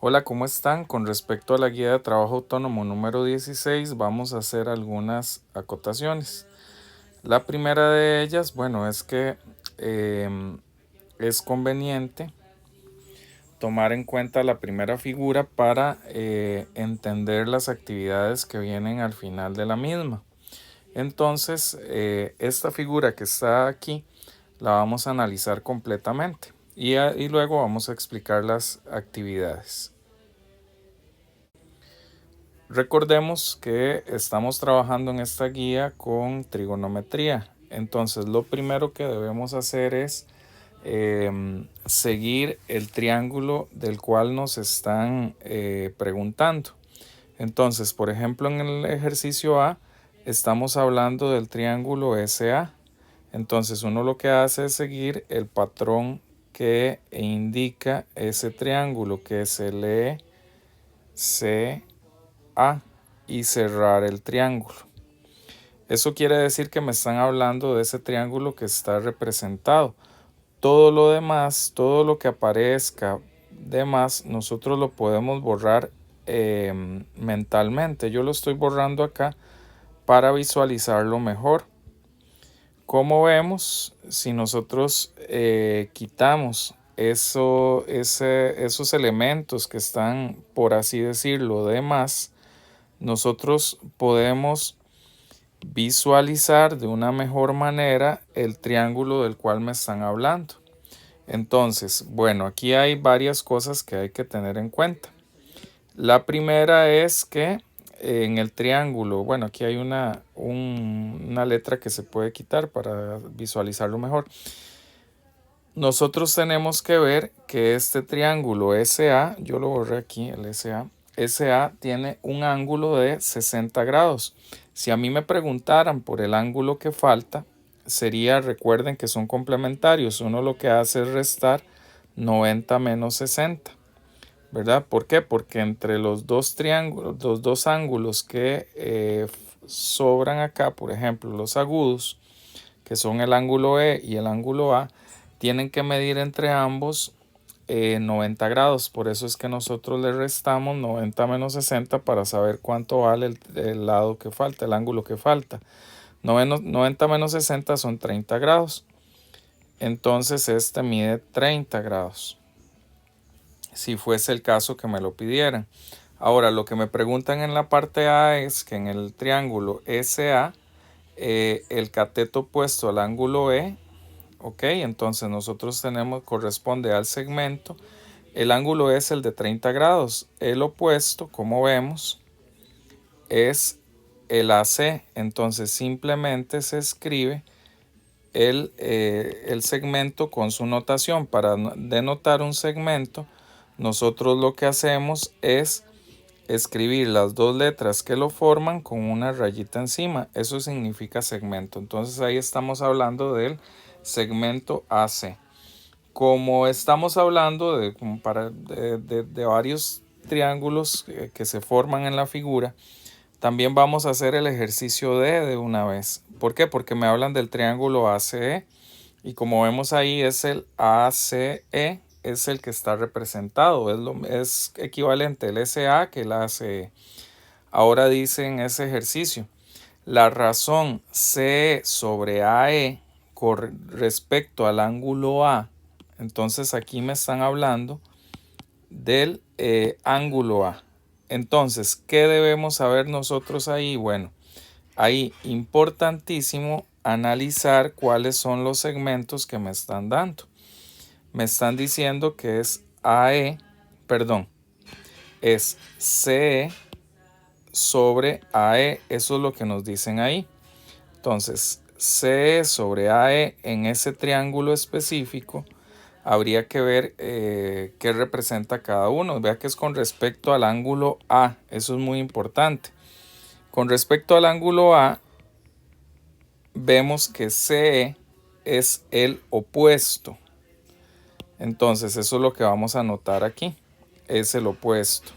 Hola, ¿cómo están? Con respecto a la guía de trabajo autónomo número 16, vamos a hacer algunas acotaciones. La primera de ellas, bueno, es que es conveniente tomar en cuenta la primera figura para entender las actividades que vienen al final de la misma. Entonces, esta figura que está aquí la vamos a analizar completamente y luego vamos a explicar las actividades. Recordemos que estamos trabajando en esta guía con trigonometría. Entonces lo primero que debemos hacer es seguir el triángulo del cual nos están preguntando. Entonces, por ejemplo, en el ejercicio A estamos hablando del triángulo SA. Entonces uno lo que hace es seguir el patrón que indica ese triángulo, que se lee C A y cerrar el triángulo. Eso quiere decir que me están hablando de ese triángulo que está representado. Todo lo demás, todo lo que aparezca de más, nosotros lo podemos borrar mentalmente. Yo lo estoy borrando acá para visualizarlo mejor. Como vemos, si nosotros quitamos esos elementos que están, por así decirlo, de más, nosotros podemos visualizar de una mejor manera el triángulo del cual me están hablando. Entonces, bueno, aquí hay varias cosas que hay que tener en cuenta. La primera es que en el triángulo, bueno, aquí hay una letra que se puede quitar para visualizarlo mejor. Nosotros tenemos que ver que este triángulo SA, yo lo borré aquí, el SA tiene un ángulo de 60 grados. Si a mí me preguntaran por el ángulo que falta, sería, recuerden que son complementarios, uno lo que hace es restar 90 menos 60, ¿verdad? ¿Por qué? Porque entre los dos triángulos, los dos ángulos que sobran acá, por ejemplo, los agudos, que son el ángulo E y el ángulo A, tienen que medir entre ambos 90 grados. Por eso es que nosotros le restamos 90 menos 60 para saber cuánto vale el lado que falta, el ángulo que falta. 90 menos 60 son 30 grados. Entonces este mide 30 grados. Si fuese el caso que me lo pidieran. Ahora, lo que me preguntan en la parte A es que en el triángulo SA, el cateto opuesto al ángulo E, ok, entonces nosotros corresponde al segmento, el ángulo es el de 30 grados, el opuesto, como vemos, es el AC, entonces simplemente se escribe el segmento con su notación. Para denotar un segmento, nosotros lo que hacemos es escribir las dos letras que lo forman con una rayita encima. Eso significa segmento. Entonces ahí estamos hablando del segmento AC. Como estamos hablando de varios triángulos que se forman en la figura, también vamos a hacer el ejercicio de una vez. ¿Por qué? Porque me hablan del triángulo ACE y como vemos ahí es el ACE, es el que está representado, es equivalente el SA que el ACE. Ahora dice en ese ejercicio, la razón CE sobre AE con respecto al ángulo A. Entonces aquí me están hablando del ángulo A. Entonces, ¿qué debemos saber nosotros ahí? Bueno, ahí importantísimo analizar cuáles son los segmentos que me están dando. Me están diciendo que es es CE sobre AE. Eso es lo que nos dicen ahí. Entonces, CE sobre AE en ese triángulo específico habría que ver qué representa cada uno. Vea que es con respecto al ángulo A. Eso es muy importante. Con respecto al ángulo A, vemos que CE es el opuesto. Entonces, eso es lo que vamos a anotar aquí. Es el opuesto.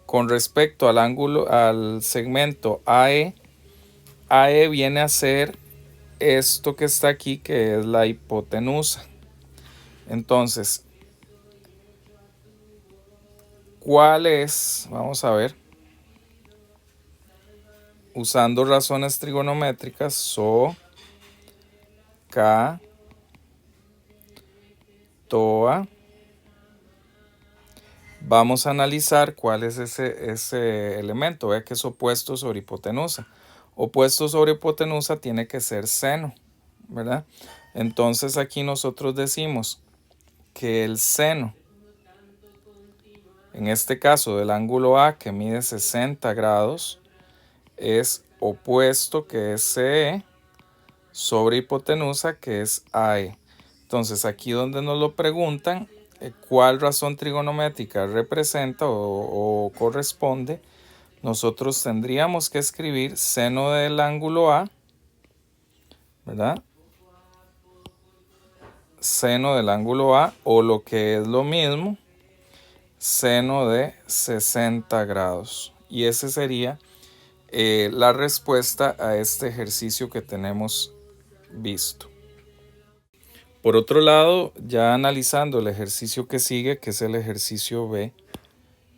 Con respecto al segmento AE, AE viene a ser esto que está aquí, que es la hipotenusa. Entonces, ¿Cuál es? Vamos a ver. Usando razones trigonométricas, SO, K, TOA. Vamos a analizar cuál es ese elemento. Vea que es opuesto sobre hipotenusa. Opuesto sobre hipotenusa tiene que ser seno, ¿verdad? Entonces aquí nosotros decimos que el seno, en este caso del ángulo A que mide 60 grados, es opuesto, que es CE, sobre hipotenusa, que es AE. Entonces aquí donde nos lo preguntan, ¿cuál razón trigonométrica representa o corresponde? Nosotros tendríamos que escribir seno del ángulo A, ¿verdad? Seno del ángulo A, o lo que es lo mismo, seno de 60 grados. Y ese sería la respuesta a este ejercicio que tenemos visto. Por otro lado, ya analizando el ejercicio que sigue, que es el ejercicio B,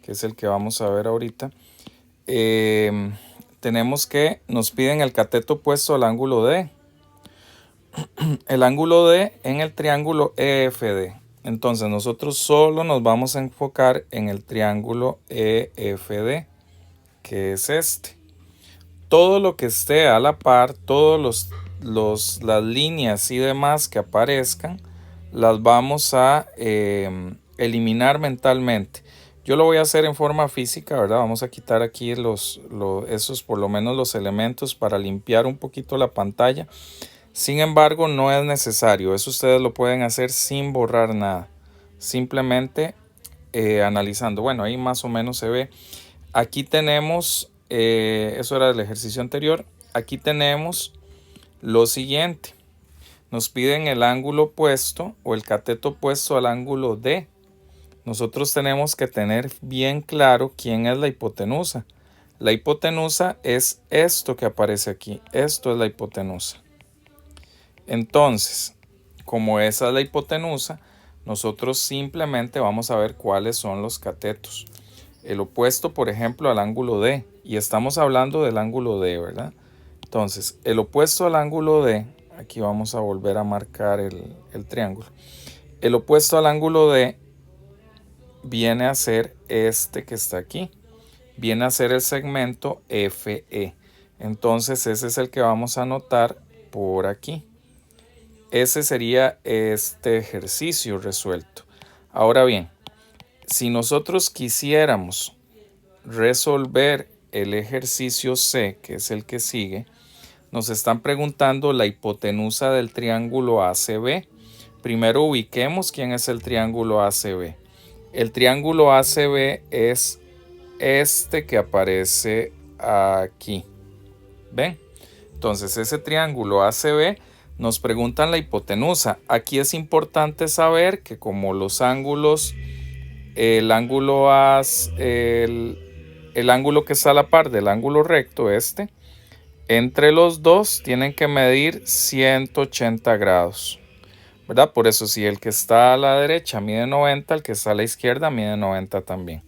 que es el que vamos a ver ahorita, tenemos que nos piden el cateto opuesto al ángulo D. El ángulo D en el triángulo EFD. Entonces nosotros solo nos vamos a enfocar en el triángulo EFD, que es este. Todo lo que esté a la par, todas las líneas y demás que aparezcan, las vamos a eliminar mentalmente. Yo lo voy a hacer en forma física, ¿verdad? Vamos a quitar aquí esos, por lo menos los elementos, para limpiar un poquito la pantalla. Sin embargo, no es necesario. Eso ustedes lo pueden hacer sin borrar nada. Simplemente analizando. Bueno, ahí más o menos se ve. Aquí tenemos, eso era el ejercicio anterior. Aquí tenemos lo siguiente. Nos piden el ángulo opuesto o el cateto opuesto al ángulo D. Nosotros tenemos que tener bien claro quién es la hipotenusa. La hipotenusa es esto que aparece aquí. Esto es la hipotenusa. Entonces, como esa es la hipotenusa, nosotros simplemente vamos a ver cuáles son los catetos. El opuesto, por ejemplo, al ángulo D. Y estamos hablando del ángulo D, ¿verdad? Entonces, el opuesto al ángulo D, aquí vamos a volver a marcar el triángulo. El opuesto al ángulo D viene a ser este que está aquí. Viene a ser el segmento FE. Entonces, ese es el que vamos a anotar por aquí. Ese sería este ejercicio resuelto. Ahora bien, si nosotros quisiéramos resolver el ejercicio C, que es el que sigue, nos están preguntando la hipotenusa del triángulo ACB. Primero ubiquemos quién es el triángulo ACB. El triángulo ACB es este que aparece aquí. ¿Ven? Entonces ese triángulo ACB nos preguntan la hipotenusa. Aquí es importante saber que como los ángulos, el ángulo que está a la par del ángulo recto, entre los dos tienen que medir 180 grados, ¿verdad? Por eso si el que está a la derecha mide 90, el que está a la izquierda mide 90 también.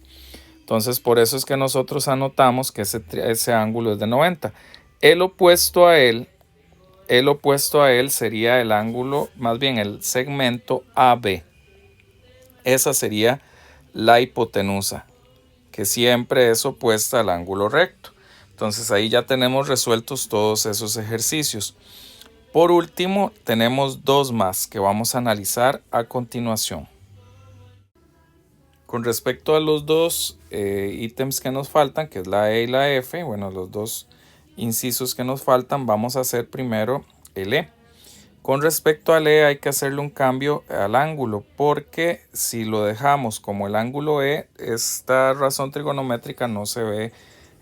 Entonces por eso es que nosotros anotamos que ese ángulo es de 90. El opuesto a él sería el ángulo, más bien el segmento AB. Esa sería la hipotenusa, que siempre es opuesta al ángulo recto. Entonces ahí ya tenemos resueltos todos esos ejercicios. Por último, tenemos dos más que vamos a analizar a continuación. Con respecto a los dos ítems que nos faltan, que es la E y la F, bueno, los dos incisos que nos faltan, vamos a hacer primero el E. Con respecto al E hay que hacerle un cambio al ángulo, porque si lo dejamos como el ángulo E, esta razón trigonométrica no se ve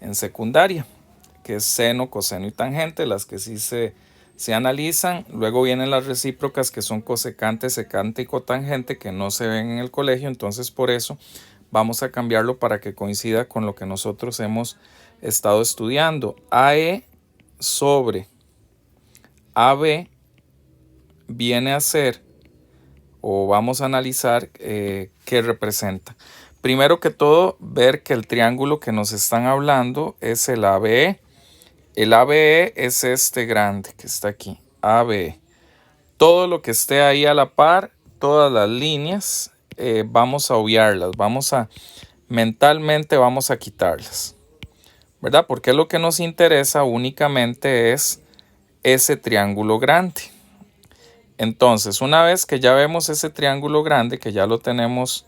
en secundaria, que es seno, coseno y tangente, las que sí se analizan. Luego vienen las recíprocas, que son cosecante, secante y cotangente, que no se ven en el colegio. Entonces por eso vamos a cambiarlo para que coincida con lo que nosotros hemos estado estudiando. AE sobre AB viene a ser o vamos a analizar qué representa. Primero que todo, ver que el triángulo que nos están hablando es el ABE. El ABE es este grande que está aquí, ABE. Todo lo que esté ahí a la par, todas las líneas, vamos a obviarlas, mentalmente vamos a quitarlas, ¿verdad? Porque lo que nos interesa únicamente es ese triángulo grande. Entonces, una vez que ya vemos ese triángulo grande, que ya lo tenemos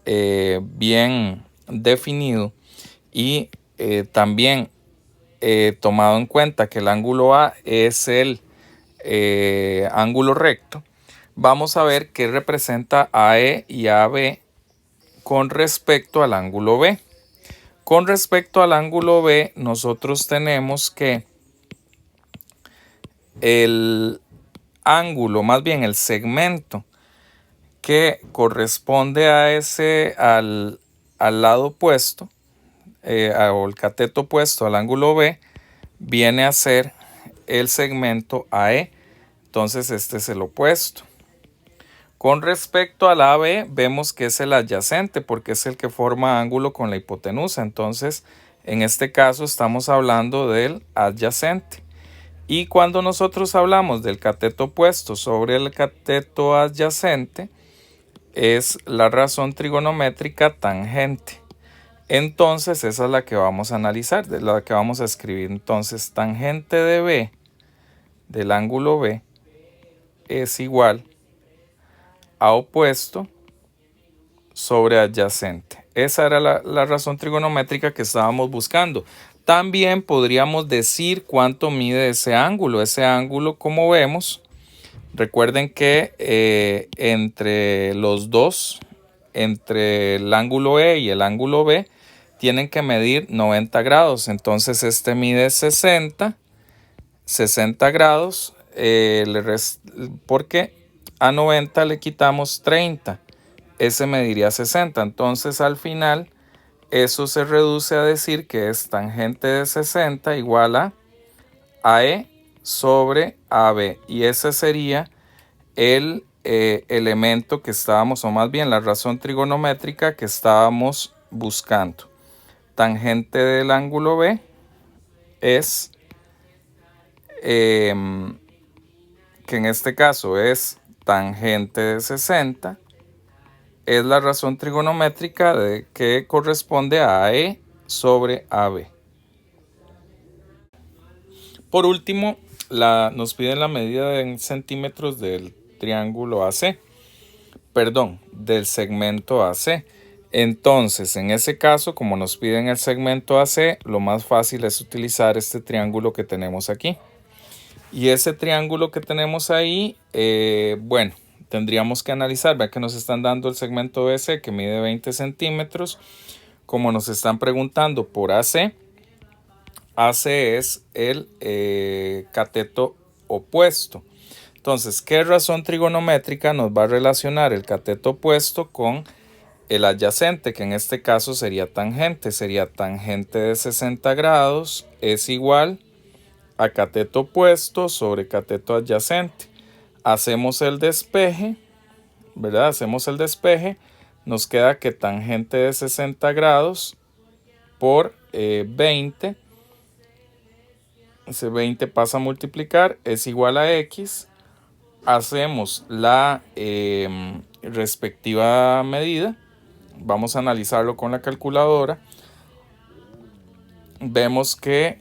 bien definido y también tomado en cuenta que el ángulo A es el ángulo recto, vamos a ver qué representa AE y AB con respecto al ángulo B. Con respecto al ángulo B, nosotros tenemos que el ángulo, más bien el segmento que corresponde a al lado opuesto, o el cateto opuesto al ángulo B, viene a ser el segmento AE. Entonces este es el opuesto. Con respecto al AB, vemos que es el adyacente porque es el que forma ángulo con la hipotenusa. Entonces, en este caso estamos hablando del adyacente. Y cuando nosotros hablamos del cateto opuesto sobre el cateto adyacente, es la razón trigonométrica tangente. Entonces, esa es la que vamos a analizar, de la que vamos a escribir. Entonces, tangente de B, del ángulo B, es igual a opuesto sobre adyacente. Esa era la razón trigonométrica que estábamos buscando. También podríamos decir cuánto mide ese ángulo. Ese ángulo, como vemos, recuerden que entre los dos, entre el ángulo E y el ángulo B, tienen que medir 90 grados. Entonces este mide 60 grados, porque a 90 le quitamos 30. Ese mediría 60. Entonces al final eso se reduce a decir que es tangente de 60 igual a AE sobre AB. Y ese sería el elemento que estábamos, o más bien la razón trigonométrica que estábamos buscando. Tangente del ángulo B es, que en este caso es tangente de 60, es la razón trigonométrica que corresponde a AE sobre AB. Por último, nos piden la medida en centímetros del triángulo AC, del segmento AC. Entonces, en ese caso, como nos piden el segmento AC, lo más fácil es utilizar este triángulo que tenemos aquí. Y ese triángulo que tenemos ahí, bueno, tendríamos que analizar, vean que nos están dando el segmento BC que mide 20 centímetros. Como nos están preguntando por AC, AC es el cateto opuesto. Entonces, ¿qué razón trigonométrica nos va a relacionar el cateto opuesto con el adyacente? Que en este caso sería tangente. Sería tangente de 60 grados es igual a cateto opuesto sobre cateto adyacente. Hacemos el despeje, ¿verdad? Hacemos el despeje. Nos queda que tangente de 60 grados por 20. Ese 20 pasa a multiplicar, es igual a X. Hacemos la respectiva medida. Vamos a analizarlo con la calculadora. Vemos que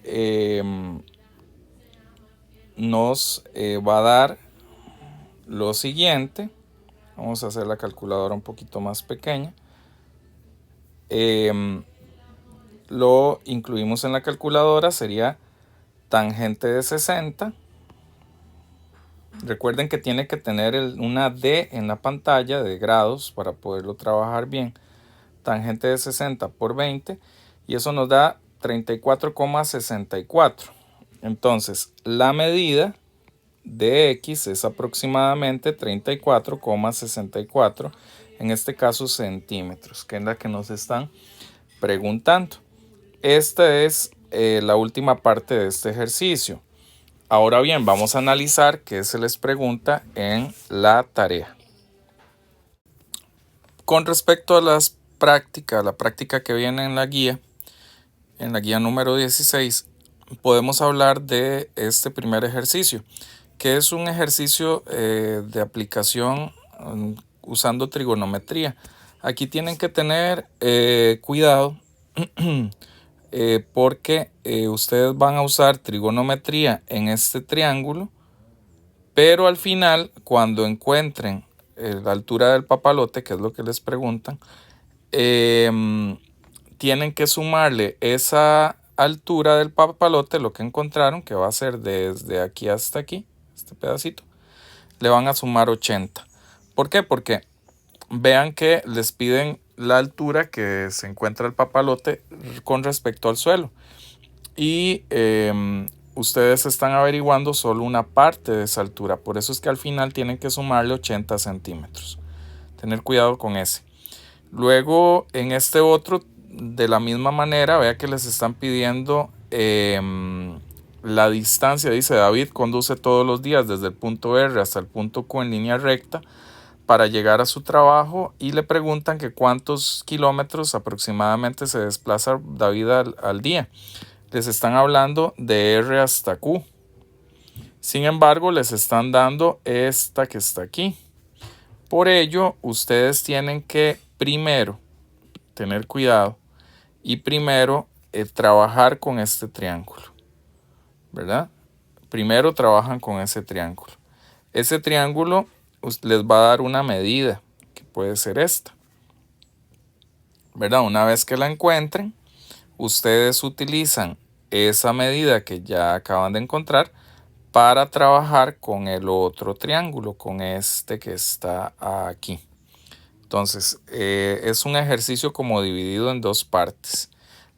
nos va a dar lo siguiente. Vamos a hacer la calculadora un poquito más pequeña. Lo incluimos en la calculadora, sería tangente de 60. Recuerden que tiene que tener una D en la pantalla de grados para poderlo trabajar bien. Tangente de 60 por 20 y eso nos da 34,64. Entonces la medida de X es aproximadamente 34,64, en este caso centímetros, que es la que nos están preguntando. Esta es la última parte de este ejercicio. Ahora bien, vamos a analizar qué se les pregunta en la tarea. Con respecto a la práctica que viene en la guía número 16, podemos hablar de este primer ejercicio, que es un ejercicio de aplicación usando trigonometría. Aquí tienen que tener cuidado porque ustedes van a usar trigonometría en este triángulo, pero al final, cuando encuentren la altura del papalote, que es lo que les preguntan, tienen que sumarle esa altura del papalote, lo que encontraron, que va a ser desde aquí hasta aquí, este pedacito, le van a sumar 80. ¿Por qué? Porque vean que les piden la altura que se encuentra el papalote con respecto al suelo. Y ustedes están averiguando solo una parte de esa altura. Por eso es que al final tienen que sumarle 80 centímetros. Tener cuidado con ese. Luego, en este otro, de la misma manera, vea que les están pidiendo la distancia. Dice: David conduce todos los días desde el punto R hasta el punto Q en línea recta para llegar a su trabajo, y le preguntan que cuántos kilómetros aproximadamente se desplaza David al día. Les están hablando de R hasta Q. Sin embargo, les están dando esta que está aquí. Por ello, ustedes tienen que primero tener cuidado y primero trabajar con este triángulo, ¿verdad? Primero trabajan con ese triángulo. Ese triángulo les va a dar una medida, que puede ser esta, ¿verdad? Una vez que la encuentren, ustedes utilizan esa medida que ya acaban de encontrar para trabajar con el otro triángulo, con este que está aquí. Entonces, es un ejercicio como dividido en dos partes.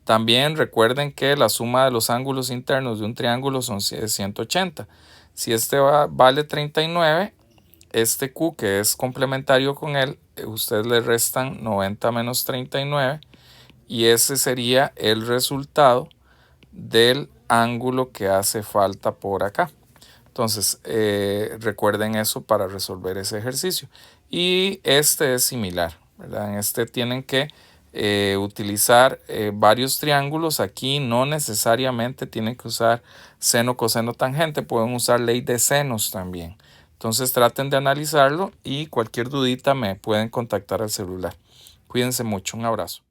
También recuerden que la suma de los ángulos internos de un triángulo son 180. Si este vale 39, este Q, que es complementario con él, ustedes le restan 90 menos 39, y ese sería el resultado del ángulo que hace falta por acá. Entonces, recuerden eso para resolver ese ejercicio. Y este es similar, ¿verdad? En este tienen que utilizar varios triángulos. Aquí no necesariamente tienen que usar seno, coseno, tangente. Pueden usar ley de senos también. Entonces, traten de analizarlo, y cualquier dudita me pueden contactar al celular. Cuídense mucho. Un abrazo.